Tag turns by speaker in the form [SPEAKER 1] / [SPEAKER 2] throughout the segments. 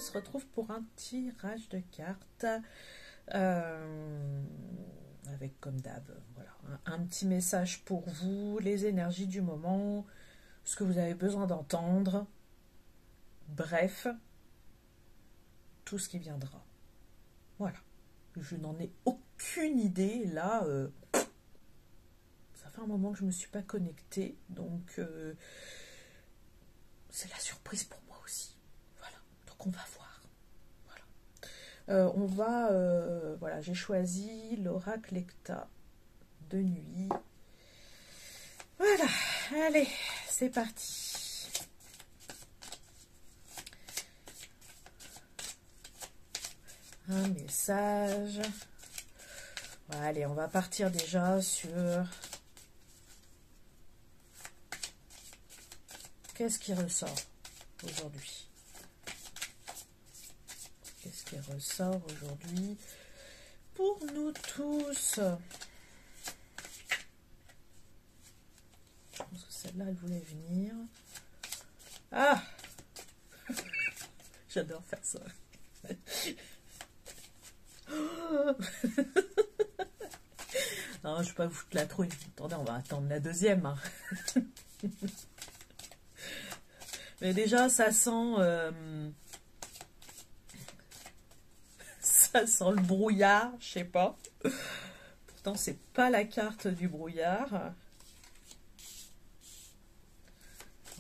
[SPEAKER 1] se retrouve pour un tirage de cartes. Avec comme d'hab, voilà, un petit message pour vous, les énergies du moment, ce que vous avez besoin d'entendre. Bref, tout ce qui viendra. Voilà. Je n'en ai aucune idée. Là, ça fait un moment que je ne me suis pas connectée. Donc, c'est la surprise pour moi aussi. Voilà. Donc, on va voir. Voilà. Voilà, j'ai choisi l'oracle Ecta de nuit. Voilà. Allez, c'est parti. Un message. Voilà, allez, on va partir déjà sur qu'est-ce qui ressort aujourd'hui. Qu'est-ce qui ressort aujourd'hui pour nous tous? Je pense que celle-là, elle voulait venir. Ah! J'adore faire ça. Non, je ne vais pas vous foutre la trouille. Attendez, on va attendre la deuxième. Hein. Mais déjà, ça sent... ça sent le brouillard, je sais pas. Pourtant, c'est pas la carte du brouillard.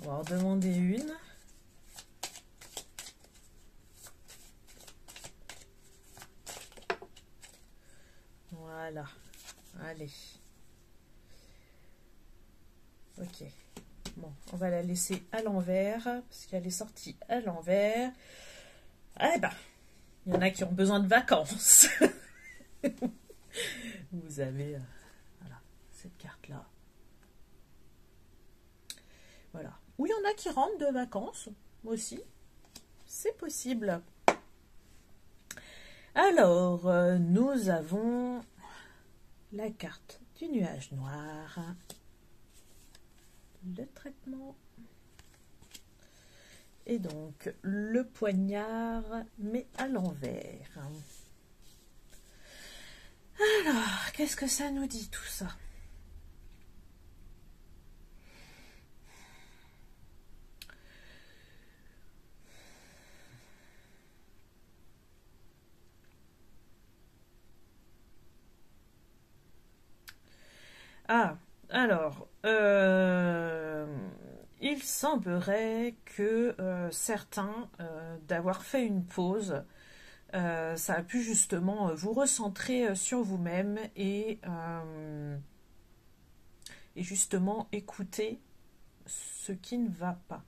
[SPEAKER 1] On va en demander une. Voilà. Allez. Ok. Bon, on va la laisser à l'envers, parce qu'elle est sortie à l'envers. Eh ben, il y en a qui ont besoin de vacances. Vous avez voilà, cette carte-là. Voilà. Ou il y en a qui rentrent de vacances, aussi. C'est possible. Alors, nous avons la carte du nuage noir. Le traitement. Et donc, le poignard, mais à l'envers. Alors, qu'est-ce que ça nous dit tout ça? Ah, alors, il semblerait que certains, d'avoir fait une pause, ça a pu justement vous recentrer sur vous-même et justement écouter ce qui ne va pas.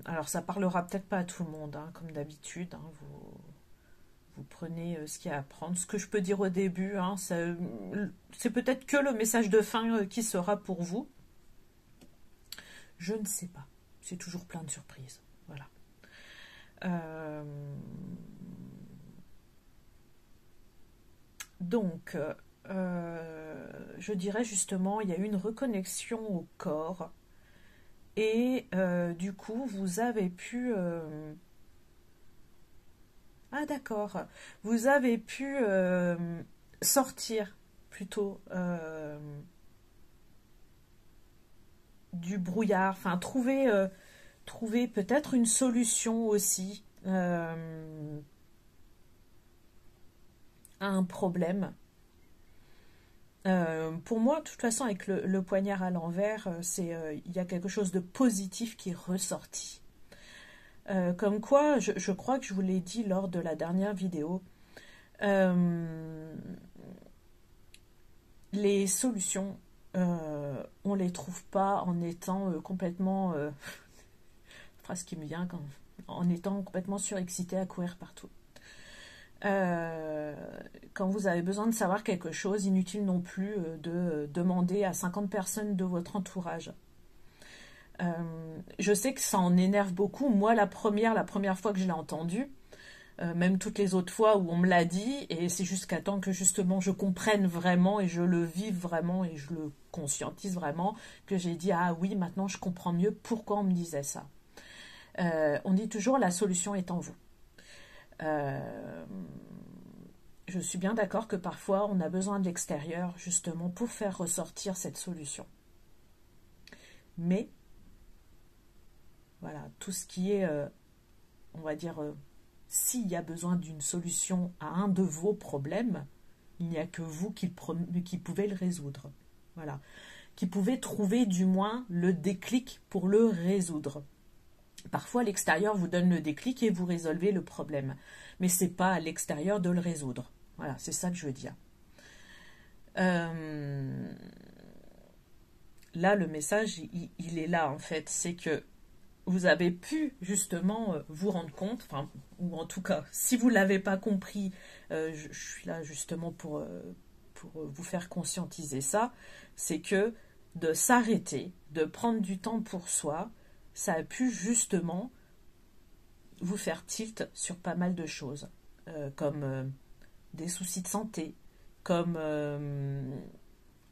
[SPEAKER 1] Alors ça parlera peut-être pas à tout le monde, hein, comme d'habitude, hein, vous prenez ce qu'il y a à prendre. Ce que je peux dire au début, hein, c'est peut-être que le message de fin qui sera pour vous. Je ne sais pas. C'est toujours plein de surprises. Voilà. Donc, je dirais justement, il y a eu une reconnexion au corps. Et du coup, vous avez pu... Ah d'accord, vous avez pu sortir plutôt du brouillard, enfin trouver peut-être une solution aussi à un problème. Pour moi, de toute façon, avec le poignard à l'envers, il y a quelque chose de positif qui est ressorti. Comme quoi, je crois que je vous l'ai dit lors de la dernière vidéo, les solutions, on les trouve pas en étant complètement, phrase qui me vient, en étant complètement surexcité à courir partout. Quand vous avez besoin de savoir quelque chose, inutile non plus de demander à 50 personnes de votre entourage. Je sais que ça en énerve beaucoup. Moi, la première fois que je l'ai entendu, même toutes les autres fois où on me l'a dit, et c'est jusqu'à temps que justement je comprenne vraiment et je le vive vraiment et je le conscientise vraiment, que j'ai dit ah oui, maintenant je comprends mieux pourquoi on me disait ça. On dit toujours la solution est en vous. Euh, je suis bien d'accord que parfois on a besoin de l'extérieur justement pour faire ressortir cette solution. Mais voilà, tout ce qui est, on va dire, s'il y a besoin d'une solution à un de vos problèmes, il n'y a que vous qui pouvez le résoudre. Voilà. Qui pouvez trouver du moins le déclic pour le résoudre. Parfois, l'extérieur vous donne le déclic et vous résolvez le problème. Mais ce n'est pas à l'extérieur de le résoudre. Voilà, c'est ça que je veux dire. Là, le message, il est là, en fait. C'est que vous avez pu, justement, vous rendre compte, enfin, ou en tout cas, si vous ne l'avez pas compris, je suis là, justement, pour vous faire conscientiser ça, c'est que de s'arrêter, de prendre du temps pour soi, ça a pu, justement, vous faire tilt sur pas mal de choses, comme des soucis de santé, comme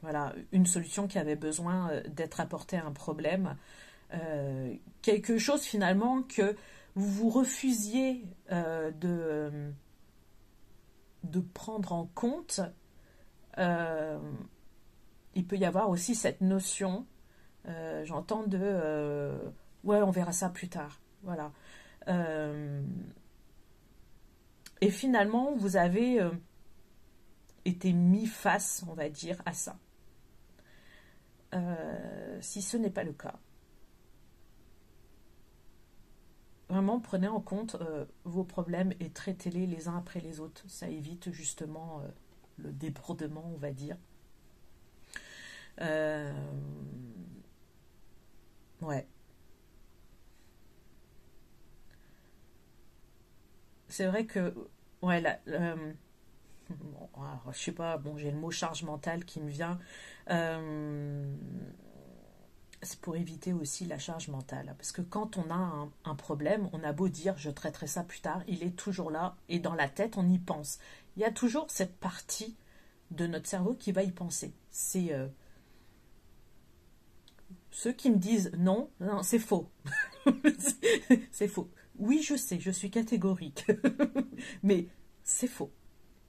[SPEAKER 1] voilà, une solution qui avait besoin d'être apportée à un problème, quelque chose finalement que vous vous refusiez de prendre en compte. Il peut y avoir aussi cette notion, j'entends ouais, on verra ça plus tard, voilà. Et finalement, vous avez été mis face, on va dire, à ça. Si ce n'est pas le cas, vraiment prenez en compte vos problèmes et traitez-les les uns après les autres. Ça évite justement le débordement, on va dire. Ouais. C'est vrai que, ouais, bon, alors, je sais pas, bon, j'ai le mot charge mentale qui me vient. C'est pour éviter aussi la charge mentale. Parce que quand on a un problème, on a beau dire je traiterai ça plus tard, il est toujours là et dans la tête, on y pense. Il y a toujours cette partie de notre cerveau qui va y penser. C'est ceux qui me disent non, non, c'est faux. C'est faux. Oui, je sais, je suis catégorique. Mais c'est faux.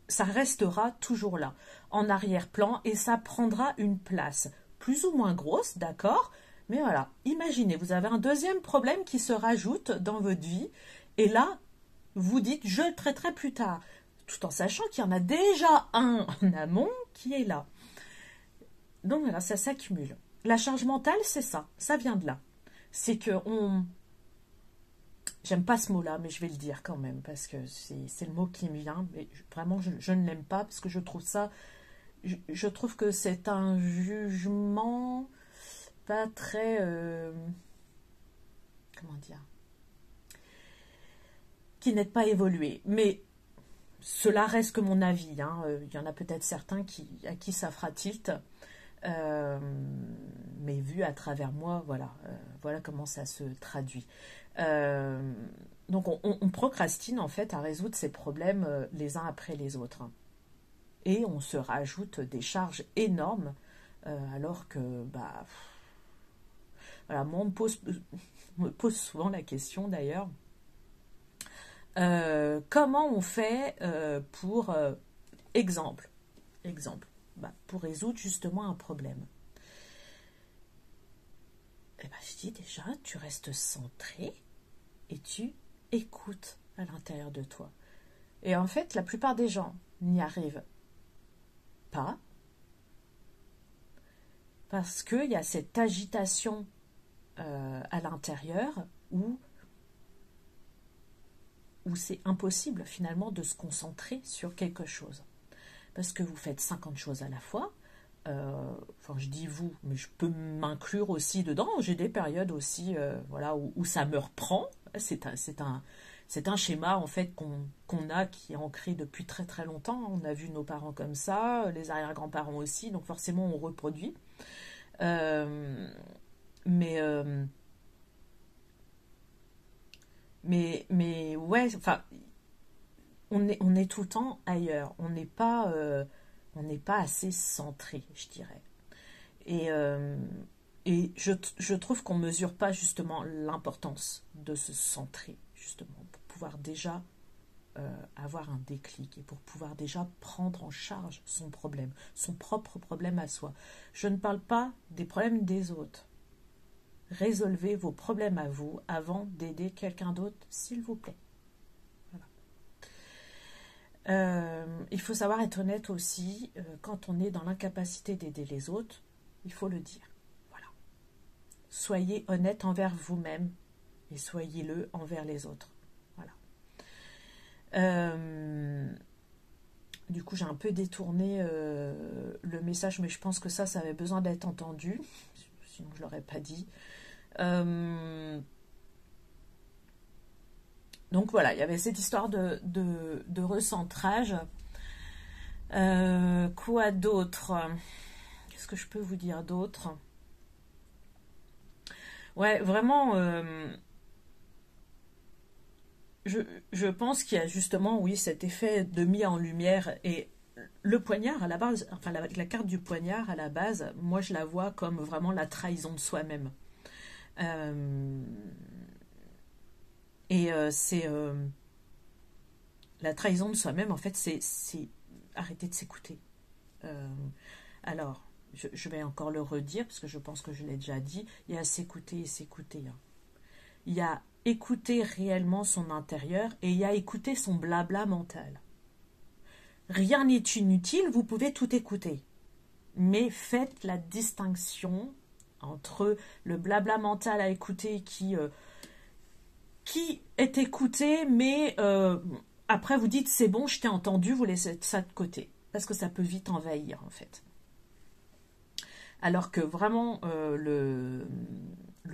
[SPEAKER 1] Ça restera toujours là, en arrière-plan, et ça prendra une place plus ou moins grosse, d'accord? Mais voilà, imaginez, vous avez un deuxième problème qui se rajoute dans votre vie, et là, vous dites, je le traiterai plus tard, tout en sachant qu'il y en a déjà un en amont qui est là. Donc voilà, ça s'accumule. La charge mentale, c'est ça vient de là. C'est que j'aime pas ce mot-là, mais je vais le dire quand même, parce que c'est le mot qui me vient. Mais vraiment, je ne l'aime pas, parce que je trouve ça... Je trouve que c'est un jugement pas très... comment dire, qui n'aide pas évolué. Mais cela reste que mon avis. Hein. Il y en a peut-être certains à qui ça fera tilt. Mais vu à travers moi, voilà comment ça se traduit. Donc on procrastine en fait à résoudre ces problèmes les uns après les autres. Et on se rajoute des charges énormes alors que voilà, moi on me pose souvent la question d'ailleurs, comment on fait pour exemple pour résoudre justement un problème. Et je dis déjà, tu restes centré et tu écoutes à l'intérieur de toi. Et en fait, la plupart des gens n'y arrivent pas parce qu'il y a cette agitation à l'intérieur où c'est impossible finalement de se concentrer sur quelque chose. Parce que vous faites 50 choses à la fois. Enfin, je dis vous, mais je peux m'inclure aussi dedans. J'ai des périodes aussi voilà, où ça me reprend. C'est un schéma en fait qu'on a, qui est ancré depuis très très longtemps. On a vu nos parents comme ça, les arrière-grands-parents aussi, donc forcément on reproduit. Mais ouais, enfin, on est tout le temps ailleurs. On n'est pas assez centré, je dirais. Et Et je trouve qu'on ne mesure pas justement l'importance de se centrer, justement, pour pouvoir déjà avoir un déclic et pour pouvoir déjà prendre en charge son problème, son propre problème à soi. Je ne parle pas des problèmes des autres. Résolvez vos problèmes à vous avant d'aider quelqu'un d'autre, s'il vous plaît. Il faut savoir être honnête aussi, quand on est dans l'incapacité d'aider les autres, il faut le dire. Voilà. Soyez honnête envers vous-même et soyez-le envers les autres. Voilà. Du coup, j'ai un peu détourné le message, mais je pense que ça avait besoin d'être entendu, sinon je ne l'aurais pas dit. Donc voilà, il y avait cette histoire de recentrage. Quoi d'autre? Qu'est-ce que je peux vous dire d'autre? Ouais, vraiment, je pense qu'il y a justement, oui, cet effet de mis en lumière. Et le poignard, à la base, enfin la carte du poignard, à la base, moi je la vois comme vraiment la trahison de soi-même. C'est la trahison de soi-même, en fait, c'est arrêter de s'écouter. Alors, je vais encore le redire, parce que je pense que je l'ai déjà dit, il y a s'écouter et s'écouter. Hein. Il y a écouter réellement son intérieur et il y a écouter son blabla mental. Rien n'est inutile, vous pouvez tout écouter. Mais faites la distinction entre le blabla mental à écouter qui est écouté, mais après vous dites c'est bon, je t'ai entendu, vous laissez ça de côté. Parce que ça peut vite envahir en fait. Alors que vraiment le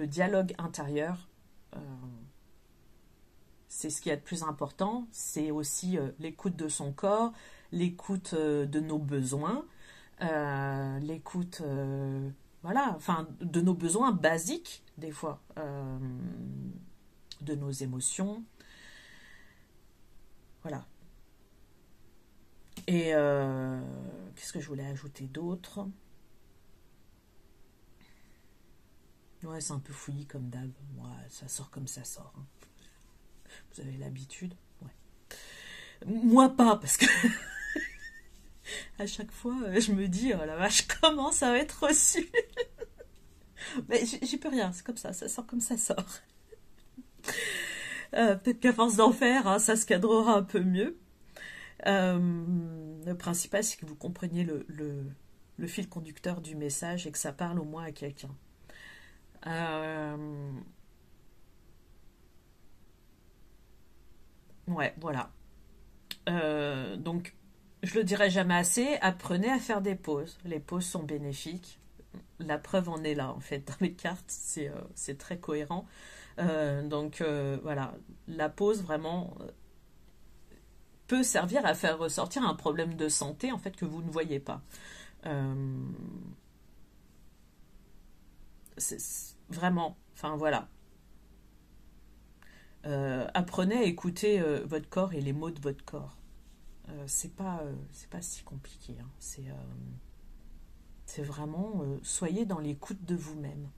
[SPEAKER 1] dialogue intérieur, c'est ce qui est le plus important. C'est aussi l'écoute de son corps, l'écoute de nos besoins, l'écoute voilà, enfin de nos besoins basiques des fois, de nos émotions. Voilà. Et qu'est-ce que je voulais ajouter d'autre? Ouais, c'est un peu fouillis comme d'hab. Moi, ça sort comme ça sort. Hein. Vous avez l'habitude. Ouais. Moi pas, parce que à chaque fois, je me dis, oh la vache, comment ça va être reçu? Mais j'y peux rien, c'est comme ça sort comme ça sort. Peut-être qu'à force d'en faire, hein, ça se cadrera un peu mieux. Le principal, c'est que vous compreniez le fil conducteur du message et que ça parle au moins à quelqu'un. Ouais, voilà. Donc, je le dirai jamais assez, apprenez à faire des pauses. Les pauses sont bénéfiques. La preuve en est là, en fait, dans les cartes, c'est très cohérent. Donc, voilà, la pause, vraiment, peut servir à faire ressortir un problème de santé, en fait, que vous ne voyez pas. Vraiment, enfin, voilà. Apprenez à écouter votre corps et les mots de votre corps. C'est pas si compliqué. Hein. C'est vraiment soyez dans l'écoute de vous-même,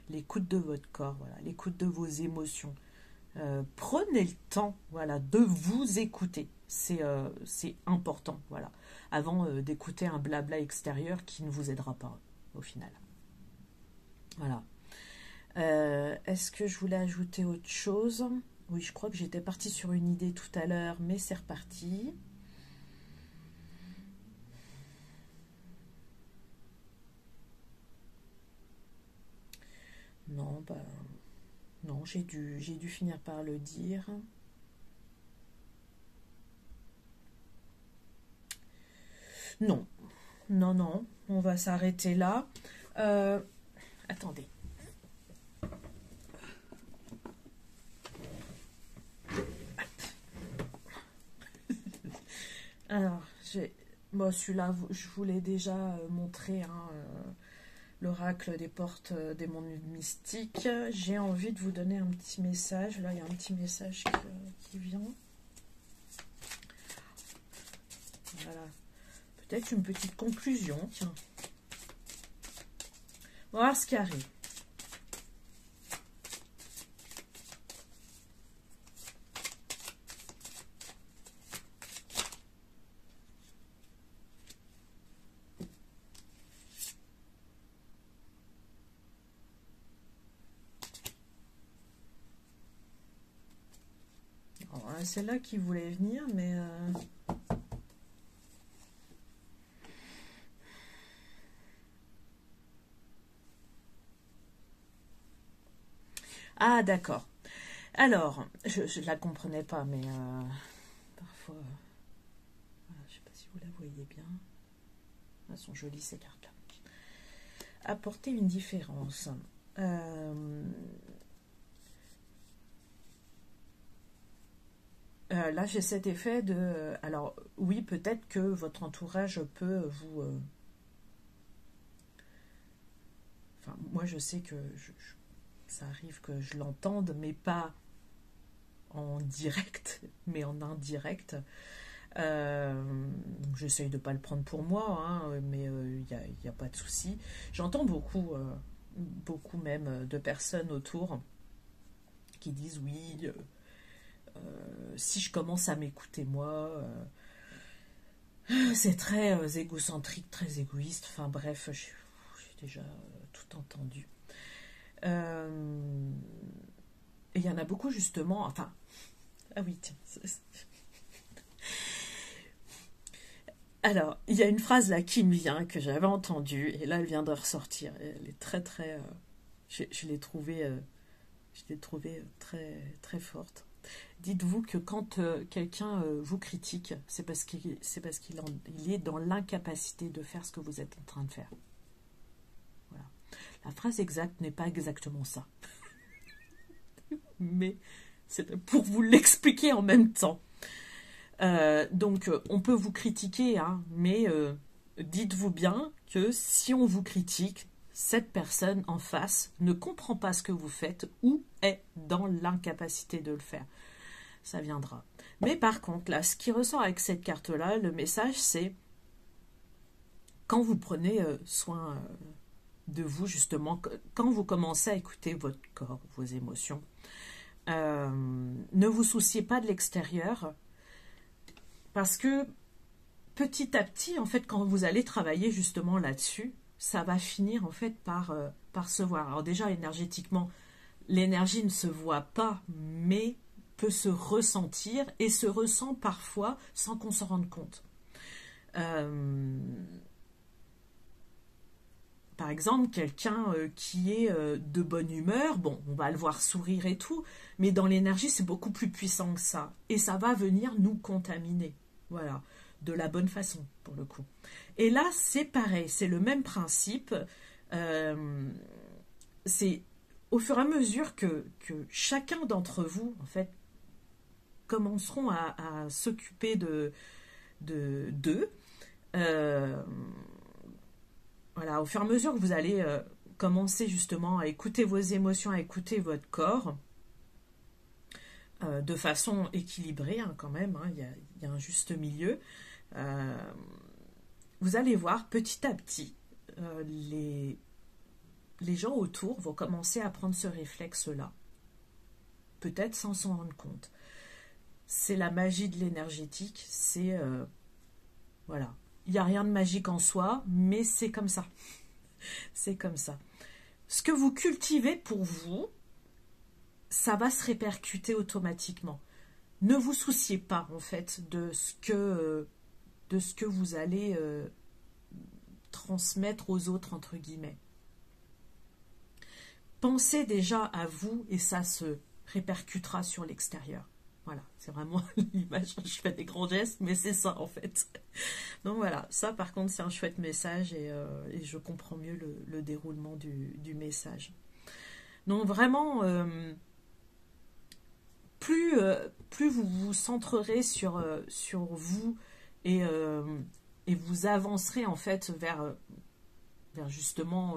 [SPEAKER 1] l'écoute de votre corps, voilà, l'écoute de vos émotions. Prenez le temps, voilà, de vous écouter. C'est important, voilà, avant d'écouter un blabla extérieur qui ne vous aidera pas au final. Voilà. Est-ce que je voulais ajouter autre chose? Oui, je crois que j'étais partie sur une idée tout à l'heure, mais c'est reparti. Non, bah, non, j'ai dû finir par le dire. Non, non, on va s'arrêter là. Attendez. Alors, bon, celui-là, je vous l'ai déjà montré, hein, l'oracle des portes des mondes mystiques. J'ai envie de vous donner un petit message. Là, il y a un petit message qui vient. Voilà. Peut-être une petite conclusion, tiens. On va voir ce qui arrive. C'est là qui voulait venir, mais... Ah, d'accord. Alors, je ne la comprenais pas, mais parfois... je ne sais pas si vous la voyez bien. Elles sont jolies, ces cartes-là. Apporter une différence. Là, j'ai cet effet de... Alors, oui, peut-être que votre entourage peut vous... Enfin, moi, je sais que ça arrive que je l'entende, mais pas en direct, mais en indirect. J'essaye de ne pas le prendre pour moi, hein, mais il n'y a pas de souci. J'entends beaucoup, beaucoup même de personnes autour qui disent oui... si je commence à m'écouter moi, c'est très égocentrique, très égoïste. Enfin bref, j'ai déjà tout entendu. Et il y en a beaucoup justement. Enfin, ah oui, tiens. Alors, il y a une phrase là qui me vient que j'avais entendue et là elle vient de ressortir. Elle est très très. Je l'ai trouvée, très très forte. Dites-vous que quand quelqu'un vous critique, c'est parce qu'il est dans l'incapacité de faire ce que vous êtes en train de faire. Voilà. La phrase exacte n'est pas exactement ça. Mais c'est pour vous l'expliquer en même temps. Donc, on peut vous critiquer, hein, mais dites-vous bien que si on vous critique, cette personne en face ne comprend pas ce que vous faites ou est dans l'incapacité de le faire. Ça viendra. Mais par contre, là, ce qui ressort avec cette carte-là, le message, c'est quand vous prenez soin de vous, justement, quand vous commencez à écouter votre corps, vos émotions, ne vous souciez pas de l'extérieur, parce que petit à petit, en fait, quand vous allez travailler justement là-dessus, ça va finir en fait par se voir. Alors déjà, énergétiquement, l'énergie ne se voit pas, mais peut se ressentir et se ressent parfois sans qu'on s'en rende compte. Par exemple, quelqu'un qui est de bonne humeur, bon, on va le voir sourire et tout, mais dans l'énergie, c'est beaucoup plus puissant que ça. Et ça va venir nous contaminer. Voilà, de la bonne façon, pour le coup. Et là, c'est pareil, c'est le même principe. C'est au fur et à mesure que chacun d'entre vous, en fait, commenceront à s'occuper d'eux. Voilà, au fur et à mesure que vous allez commencer justement à écouter vos émotions, à écouter votre corps, de façon équilibrée, hein, quand même, hein, y a un juste milieu, vous allez voir petit à petit, les gens autour vont commencer à prendre ce réflexe-là, peut-être sans s'en rendre compte. C'est la magie de l'énergétique, c'est... voilà. Il n'y a rien de magique en soi, mais c'est comme ça. C'est comme ça. Ce que vous cultivez pour vous, ça va se répercuter automatiquement. Ne vous souciez pas, en fait, de ce que vous allez transmettre aux autres, entre guillemets. Pensez déjà à vous et ça se répercutera sur l'extérieur. Voilà, c'est vraiment l'image, je fais des grands gestes, mais c'est ça en fait. Donc voilà, ça par contre c'est un chouette message et je comprends mieux le déroulement du message. Donc vraiment, plus vous vous centrerez sur vous et vous avancerez en fait vers justement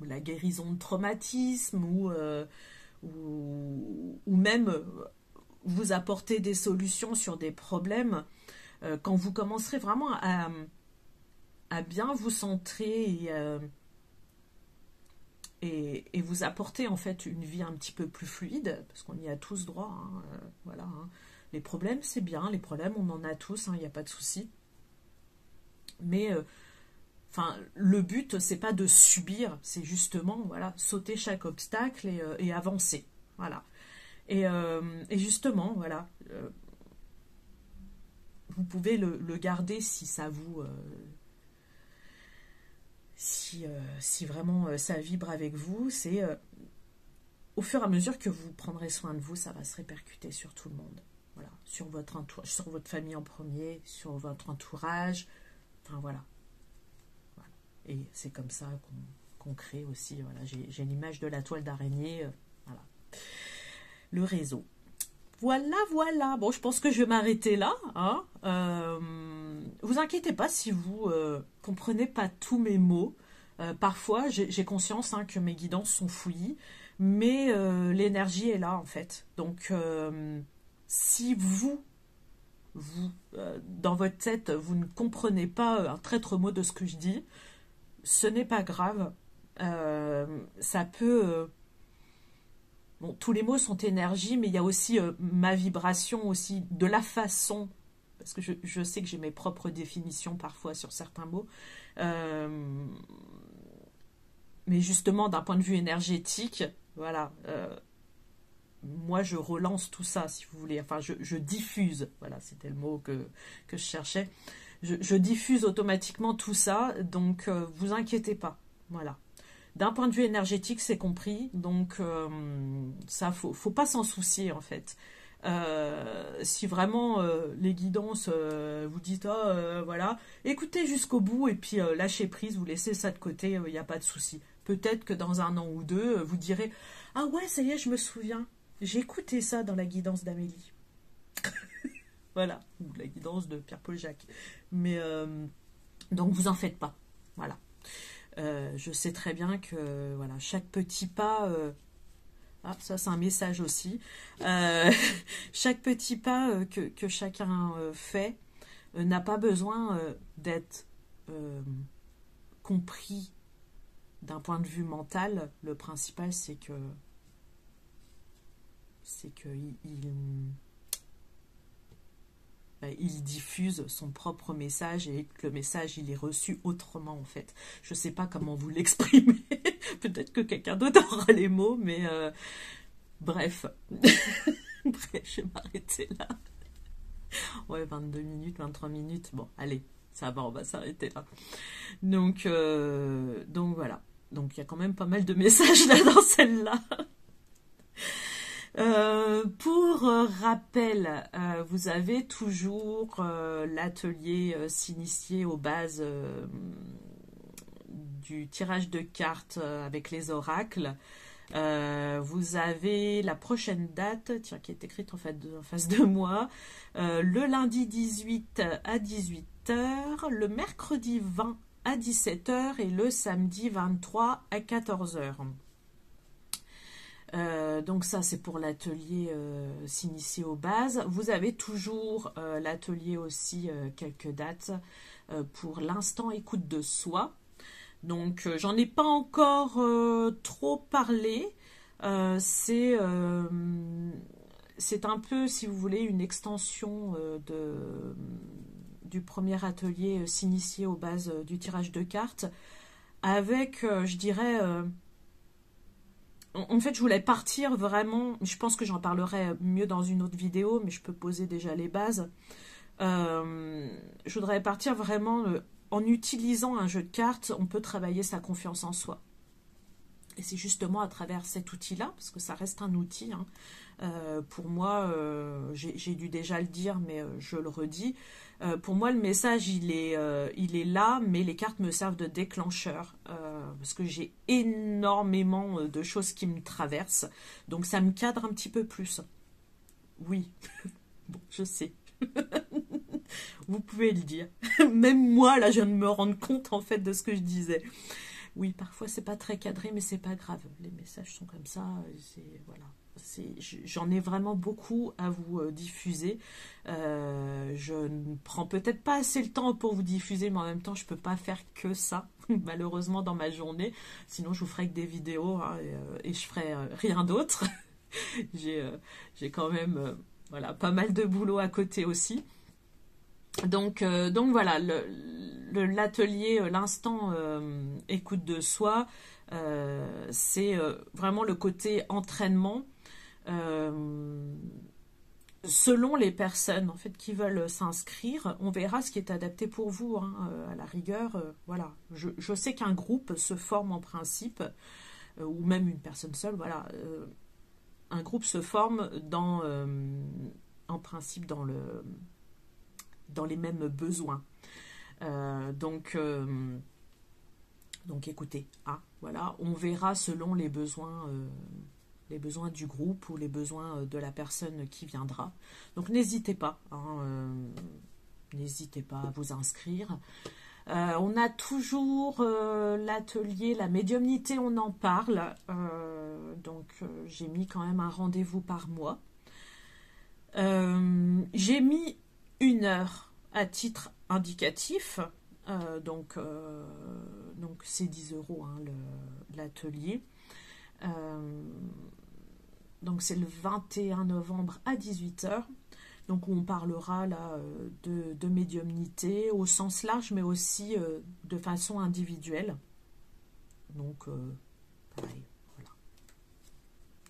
[SPEAKER 1] la guérison de traumatisme ou même vous apporter des solutions sur des problèmes, quand vous commencerez vraiment à bien vous centrer et vous apporter en fait une vie un petit peu plus fluide, parce qu'on y a tous droit, hein, voilà. Hein. Les problèmes, c'est bien, les problèmes, on en a tous, il n'y a pas de souci. Mais enfin, le but, c'est pas de subir, c'est justement, voilà, sauter chaque obstacle et avancer, voilà. Et justement, voilà, vous pouvez le garder si ça vous, si vraiment ça vibre avec vous, c'est au fur et à mesure que vous prendrez soin de vous, ça va se répercuter sur tout le monde. Voilà, sur votre famille en premier, sur votre entourage, enfin voilà. Voilà. Et c'est comme ça qu'on crée aussi, voilà, j'ai l'image de la toile d'araignée, voilà. Le réseau. Voilà, voilà. Bon, je pense que je vais m'arrêter là. Hein. Vous inquiétez pas si vous comprenez pas tous mes mots. Parfois, j'ai conscience hein, que mes guidances sont fouillis, mais l'énergie est là en fait. Donc, si vous, dans votre tête, vous ne comprenez pas un traître mot de ce que je dis, ce n'est pas grave. Ça peut... Bon, tous les mots sont énergie, mais il y a aussi ma vibration aussi, de la façon, parce que je sais que j'ai mes propres définitions parfois sur certains mots, mais justement d'un point de vue énergétique, voilà, moi je relance tout ça si vous voulez, enfin je diffuse, voilà c'était le mot que je cherchais, je diffuse automatiquement tout ça, donc vous inquiétez pas, voilà. D'un point de vue énergétique, c'est compris, donc ça, faut pas s'en soucier en fait. Si vraiment les guidances, vous dites voilà, écoutez jusqu'au bout et puis lâchez prise, vous laissez ça de côté, il n'y a pas de souci. Peut-être que dans un an ou deux, vous direz ah ouais, ça y est, je me souviens, j'ai écouté ça dans la guidance d'Amélie. Voilà, ou la guidance de Pierre-Paul Jacques. Mais donc vous en faites pas, voilà. Je sais très bien que voilà, chaque petit pas, ah, ça c'est un message aussi, chaque petit pas que chacun fait n'a pas besoin d'être compris d'un point de vue mental. Le principal c'est que il diffuse son propre message et que le message il est reçu autrement en fait. Je sais pas comment vous l'exprimer. Peut-être que quelqu'un d'autre aura les mots, mais bref. Bref, je vais m'arrêter là. Ouais, 22 minutes, 23 minutes. Bon, allez, ça va, on va s'arrêter là. Donc voilà. Donc il y a quand même pas mal de messages là dans celle-là. Pour rappel, vous avez toujours l'atelier s'initier aux bases du tirage de cartes avec les oracles. Vous avez la prochaine date, tiens, qui est écrite en face de moi, le lundi 18 à 18h, le mercredi 20 à 17h et le samedi 23 à 14h. Donc ça c'est pour l'atelier s'initier aux bases. Vous avez toujours l'atelier aussi quelques dates pour l'instant écoute de soi. Donc j'en ai pas encore trop parlé. C'est un peu, si vous voulez, une extension du premier atelier s'initier aux bases du tirage de cartes avec, je dirais... En fait, je voulais partir vraiment, je pense que j'en parlerai mieux dans une autre vidéo, mais je peux poser déjà les bases. Je voudrais partir vraiment, en utilisant un jeu de cartes, on peut travailler sa confiance en soi. Et c'est justement à travers cet outil-là, parce que ça reste un outil, hein. Pour moi, j'ai dû déjà le dire, mais je le redis. Pour moi, le message, il est là, mais les cartes me servent de déclencheur, parce que j'ai énormément de choses qui me traversent, donc ça me cadre un petit peu plus. Oui, bon, je sais. Vous pouvez le dire. Même moi, là, je viens de me rendre compte, en fait, de ce que je disais. Oui, parfois, c'est pas très cadré, mais c'est pas grave. Les messages sont comme ça, voilà. j'en ai vraiment beaucoup à vous diffuser. Je ne prends peut-être pas assez le temps pour vous diffuser, mais en même temps, je peux pas faire que ça, malheureusement, dans ma journée. Sinon, je vous ferai que des vidéos, hein, et je ferai rien d'autre. J'ai quand même voilà, pas mal de boulot à côté aussi. Donc voilà, l'atelier, l'instant écoute de soi, c'est vraiment le côté entraînement. Euh, Selon les personnes en fait qui veulent s'inscrire, on verra ce qui est adapté pour vous, hein, à la rigueur. Voilà, je sais qu'un groupe se forme en principe, ou même une personne seule. Voilà, un groupe se forme en principe dans les mêmes besoins. Euh, donc, euh, donc écoutez, hein, voilà, on verra selon les besoins du groupe ou les besoins de la personne qui viendra. Donc n'hésitez pas, hein, n'hésitez pas à vous inscrire. On a toujours l'atelier, la médiumnité, on en parle. J'ai mis quand même un rendez-vous par mois. J'ai mis 1 heure à titre indicatif. Donc c'est 10 euros, hein, l'atelier. Donc c'est le 21 novembre à 18 h. Donc on parlera là de médiumnité au sens large, mais aussi de façon individuelle. Donc pareil, voilà.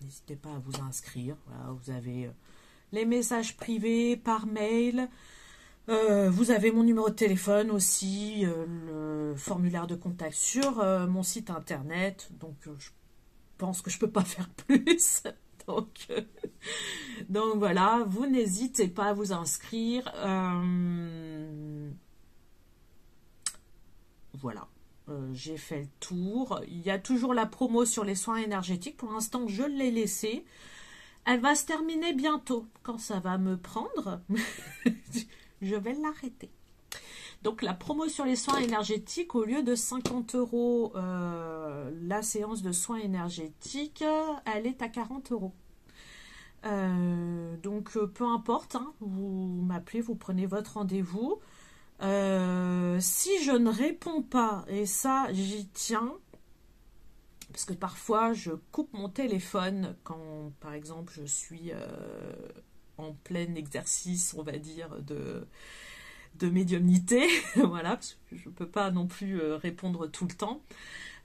[SPEAKER 1] N'hésitez pas à vous inscrire. Voilà, vous avez les messages privés par mail. Vous avez mon numéro de téléphone aussi, le formulaire de contact sur mon site internet. Donc je pense que je peux pas faire plus. Donc voilà, vous n'hésitez pas à vous inscrire. Voilà, j'ai fait le tour. Il y a toujours la promo sur les soins énergétiques. Pour l'instant, je l'ai laissée. Elle va se terminer bientôt. Quand ça va me prendre, je vais l'arrêter. Donc la promo sur les soins énergétiques, au lieu de 50 euros la séance de soins énergétiques, elle est à 40 euros. Donc peu importe, hein, vous m'appelez, vous prenez votre rendez-vous. Si je ne réponds pas, et ça j'y tiens, parce que parfois je coupe mon téléphone quand par exemple je suis en plein exercice, on va dire, de médiumnité. Voilà, parce que je ne peux pas non plus répondre tout le temps.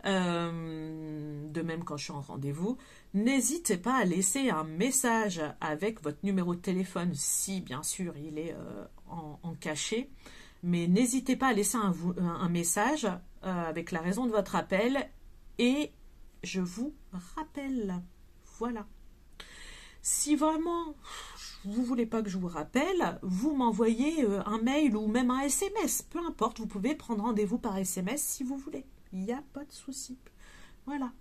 [SPEAKER 1] De même quand je suis en rendez-vous, n'hésitez pas à laisser un message avec votre numéro de téléphone, si bien sûr il est en cachet, mais n'hésitez pas à laisser un message avec la raison de votre appel et je vous rappelle. Voilà. Si vraiment vous ne voulez pas que je vous rappelle, vous m'envoyez un mail ou même un SMS, peu importe, vous pouvez prendre rendez-vous par SMS si vous voulez. Il n'y a pas de souci. Voilà.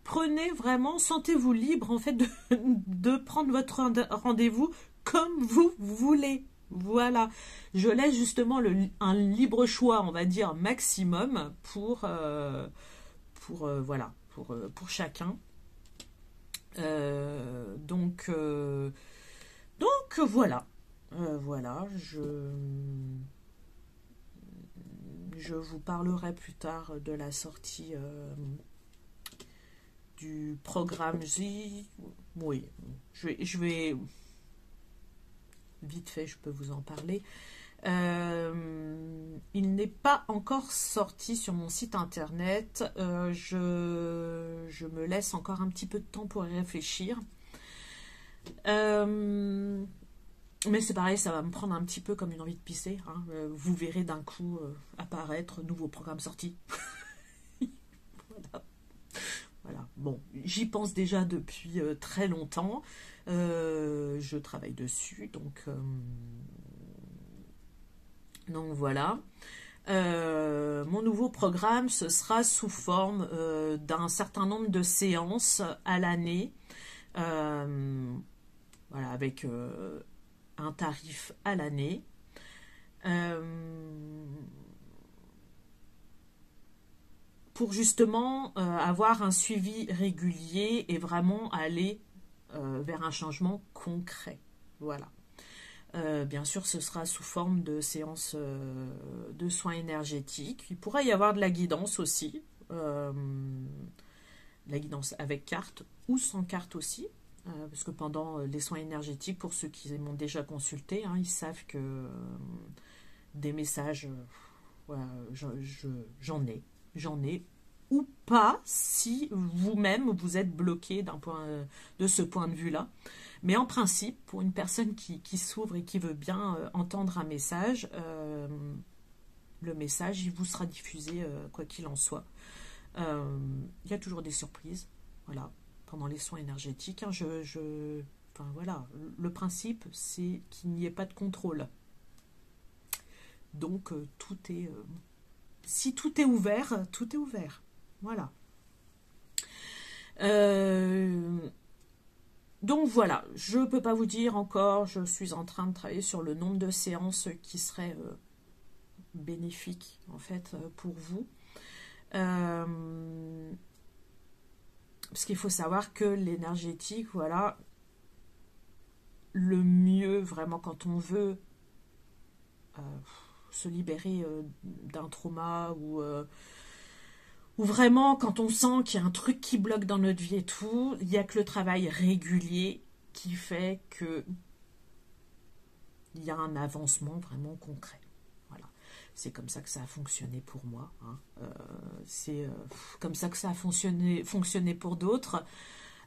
[SPEAKER 1] Prenez vraiment, sentez-vous libre en fait de prendre votre rendez-vous comme vous voulez. Voilà. Je laisse justement un libre choix, on va dire, maximum pour chacun. Donc voilà. Voilà. Je vous parlerai plus tard de la sortie du programme J. Oui, je vais vite fait, je peux vous en parler. Il n'est pas encore sorti sur mon site internet. Je me laisse encore un petit peu de temps pour y réfléchir. Mais c'est pareil, ça va me prendre un petit peu comme une envie de pisser, hein. Vous verrez d'un coup apparaître nouveau programme sorti. Voilà. Voilà. Bon, j'y pense déjà depuis très longtemps. Je travaille dessus, donc voilà. Mon nouveau programme, ce sera sous forme d'un certain nombre de séances à l'année. Voilà, avec un tarif à l'année. Pour justement avoir un suivi régulier et vraiment aller vers un changement concret. Voilà. Bien sûr, ce sera sous forme de séance de soins énergétiques. Il pourrait y avoir de la guidance aussi. La guidance avec carte ou sans carte aussi. Parce que pendant les soins énergétiques, pour ceux qui m'ont déjà consulté, hein, ils savent que des messages, voilà, j'en ai, ou pas si vous-même vous êtes bloqué de ce point de vue-là. Mais en principe, pour une personne qui s'ouvre et qui veut bien entendre un message, le message, il vous sera diffusé quoi qu'il en soit. Il y a toujours des surprises, voilà, pendant les soins énergétiques. Hein, enfin, voilà, le principe, c'est qu'il n'y ait pas de contrôle. Donc, si tout est ouvert, tout est ouvert. Voilà. Donc voilà, je ne peux pas vous dire encore, je suis en train de travailler sur le nombre de séances qui seraient bénéfiques en fait pour vous. Parce qu'il faut savoir que l'énergétique, voilà, le mieux vraiment quand on veut se libérer d'un trauma ou vraiment quand on sent qu'il y a un truc qui bloque dans notre vie et tout, il n'y a que le travail régulier qui fait que il y a un avancement vraiment concret. Voilà. C'est comme ça que ça a fonctionné pour moi. Hein. C'est comme ça que ça a fonctionné pour d'autres.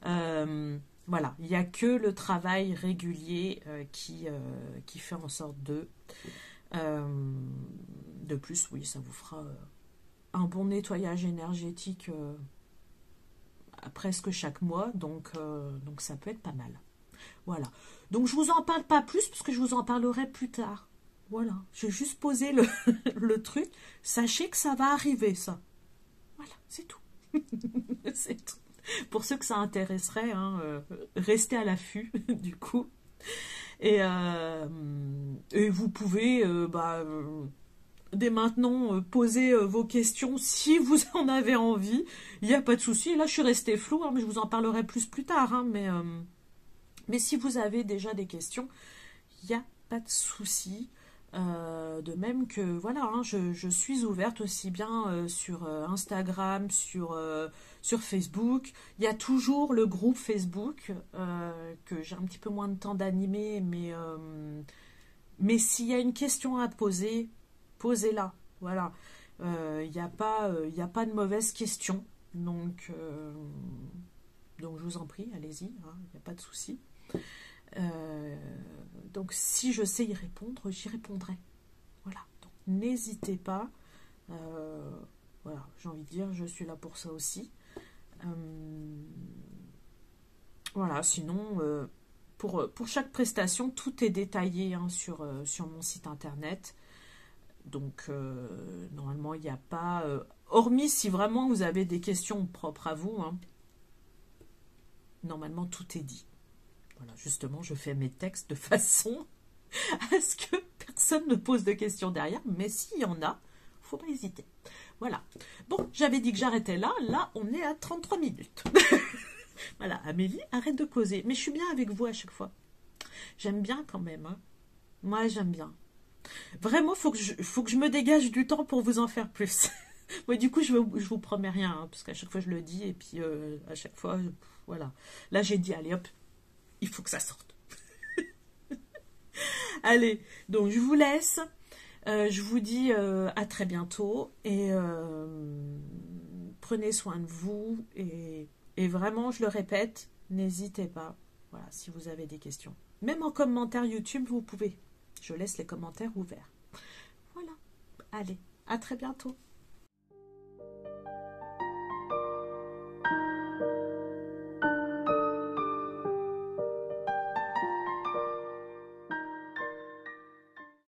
[SPEAKER 1] Voilà, il n'y a que le travail régulier qui fait en sorte de plus, oui, ça vous fera un bon nettoyage énergétique presque chaque mois, donc ça peut être pas mal. Voilà. Donc je vous en parle pas plus parce que je vous en parlerai plus tard. Voilà. J'ai juste posé le truc. Sachez que ça va arriver, ça. Voilà, c'est tout. C'est tout. Pour ceux que ça intéresserait, hein, restez à l'affût, du coup. Et vous pouvez dès maintenant poser vos questions si vous en avez envie. Il n'y a pas de souci. Là, je suis restée floue, hein, mais je vous en parlerai plus tard. Hein, mais si vous avez déjà des questions, il n'y a pas de souci. De même que, voilà, hein, je suis ouverte aussi bien sur Instagram, sur Facebook. Il y a toujours le groupe Facebook que j'ai un petit peu moins de temps d'animer, mais s'il y a une question à poser, posez-la. Voilà. Il n'y a pas de mauvaise question. Donc je vous en prie, allez-y, hein, il n'y a pas de souci. Donc si je sais y répondre, j'y répondrai. Voilà. Donc n'hésitez pas. Voilà, j'ai envie de dire, je suis là pour ça aussi. Voilà, sinon, pour chaque prestation, tout est détaillé hein, sur mon site internet. Donc, normalement, il n'y a pas... hormis si vraiment vous avez des questions propres à vous, hein, normalement, tout est dit. Voilà, justement, je fais mes textes de façon à ce que personne ne pose de questions derrière. Mais s'il y en a, il ne faut pas hésiter. Voilà. Bon, j'avais dit que j'arrêtais là. Là, on est à 33 minutes. Voilà, Amélie, arrête de causer. Mais je suis bien avec vous à chaque fois. J'aime bien quand même. Hein. Moi, j'aime bien. Vraiment, faut que je me dégage du temps pour vous en faire plus. Ouais, du coup, je vous promets rien, hein, parce qu'à chaque fois, je le dis, et puis à chaque fois, voilà. Là, j'ai dit, allez, hop, il faut que ça sorte. Allez, donc je vous laisse. Je vous dis à très bientôt, et prenez soin de vous, et vraiment, je le répète, n'hésitez pas, voilà, si vous avez des questions. Même en commentaire YouTube, vous pouvez. Je laisse les commentaires ouverts. Voilà. Allez, à très bientôt.